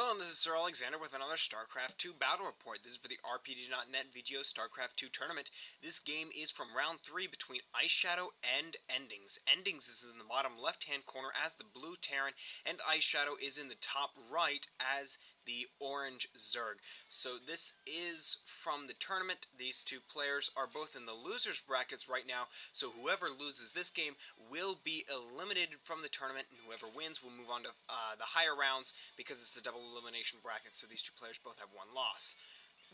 Hello, and this is Sir Alexander with another StarCraft 2 Battle Report. This is for the RPG.net VGO StarCraft 2 tournament. This game is from round 3 between IceShadow and Endings. Endings is in the bottom left-hand corner as the blue Terran, and IceShadow is in the top right as the orange Zerg. So this is from the tournament. These two players are both in the losers brackets right now, so whoever loses this game will be eliminated from the tournament, and whoever wins will move on to the higher rounds because it's a double elimination bracket, so these two players both have one loss.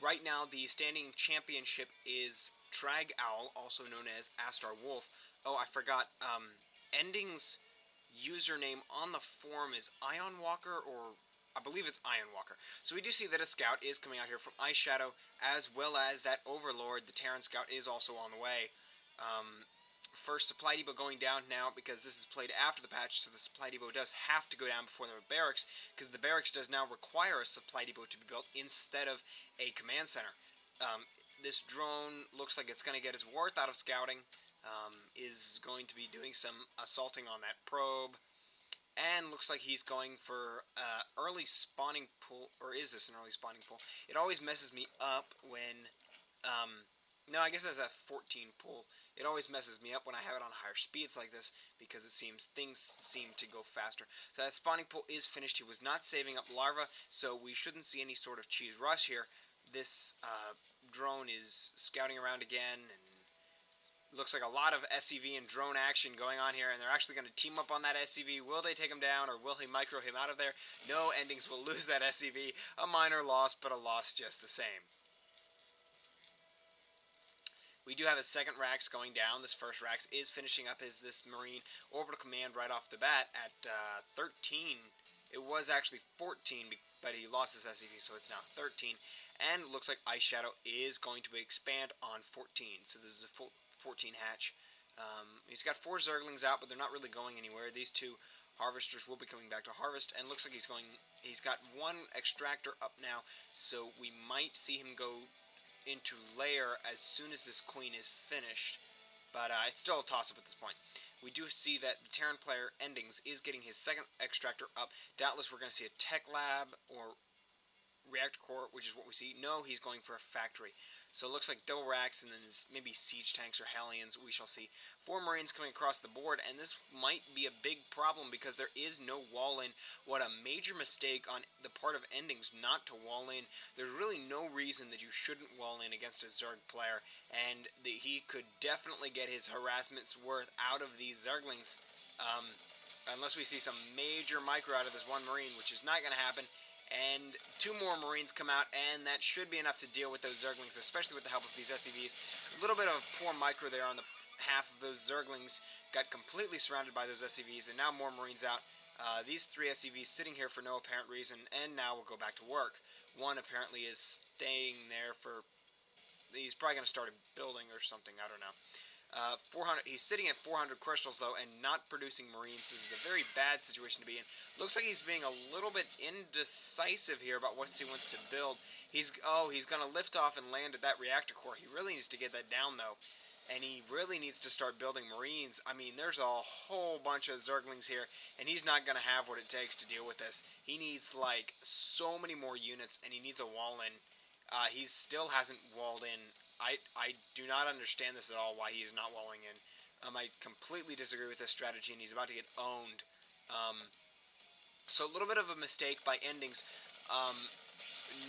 Right now, the standing championship is Trag Owl, also known as Astar Wolf. Oh, I forgot, Endings' username on the forum is Ion Walker, or I believe it's Iron Walker. So we do see that a scout is coming out here from IceShadow, as well as that Overlord, the Terran scout, is also on the way. First supply depot going down now, because this is played after the patch, so the supply depot does have to go down before the barracks, because the barracks does now require a supply depot to be built instead of a command center. This drone looks like it's going to get its worth out of scouting, is going to be doing some assaulting on that probe. And looks like he's going for early spawning pool, or is this an early spawning pool? It always messes me up when, no, I guess it's a 14 pool. It always messes me up when I have it on higher speeds like this, because it seems things seem to go faster. So that spawning pool is finished. He was not saving up larva, so we shouldn't see any sort of cheese rush here. This drone is scouting around again, and looks like a lot of SCV and drone action going on here, and they're actually going to team up on that SCV. Will they take him down, or will he micro him out of there? No, Endings will lose that SCV. A minor loss, but a loss just the same. We do have a second Rax going down. This first Rax is finishing up as this Marine orbital command right off the bat at 13. It was actually 14, but he lost his SCV, so it's now 13. And it looks like IceShadow is going to expand on 14. So this is a full 14 hatch. He's got 4 Zerglings out, but they're not really going anywhere. These 2 harvesters will be coming back to harvest, and looks like he's got 1 extractor up now, so we might see him go into lair as soon as this queen is finished, but it's still a toss-up at this point. We do see that the Terran player Endings is getting his second extractor up. Doubtless we're going to see a tech lab or reactor core, which is what we see. No, he's going for a factory. So it looks like double racks and then maybe siege tanks or Hellions. We shall see. 4 Marines coming across the board, and this might be a big problem because there is no wall-in. What a major mistake on the part of Endings not to wall in. There's really no reason that you shouldn't wall in against a Zerg player, and he could definitely get his harassment's worth out of these Zerglings, unless we see some major micro out of this 1 Marine, which is not going to happen. And 2 more Marines come out, and that should be enough to deal with those Zerglings, especially with the help of these SCVs. A little bit of a poor micro there on the half of those Zerglings. Got completely surrounded by those SCVs, and now more Marines out. These 3 SCVs sitting here for no apparent reason, and now we'll go back to work. One apparently is staying there for... He's probably going to start a building or something, I don't know. 400. He's sitting at 400 crystals, though, and not producing Marines. This is a very bad situation to be in. Looks like he's being a little bit indecisive here about what he wants to build. He's going to lift off and land at that reactor core. He really needs to get that down, though. And he really needs to start building Marines. I mean, there's a whole bunch of Zerglings here, and he's not going to have what it takes to deal with this. He needs, like, so many more units, and he needs a wall-in. He still hasn't walled in. I do not understand this at all, why he is not walling in. I completely disagree with this strategy, and he's about to get owned. So a little bit of a mistake by Endings,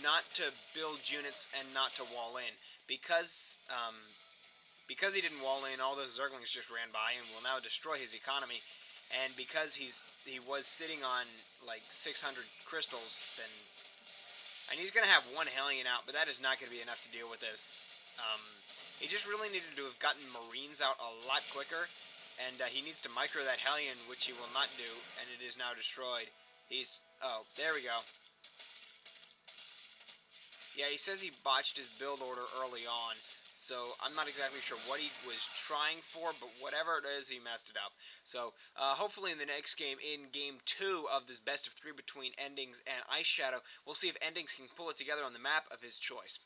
not to build units and not to wall in. Because he didn't wall in, all those Zerglings just ran by and will now destroy his economy. And because he was sitting on like 600 crystals, then... And he's going to have 1 Hellion out, but that is not going to be enough to deal with this. He just really needed to have gotten Marines out a lot quicker, and he needs to micro that Hellion, which he will not do, and it is now destroyed. Oh, there we go. Yeah, he says he botched his build order early on, so I'm not exactly sure what he was trying for, but whatever it is, he messed it up. So, hopefully in the next game, in Game 2 of this best of 3 between Endings and IceShadow, we'll see if Endings can pull it together on the map of his choice.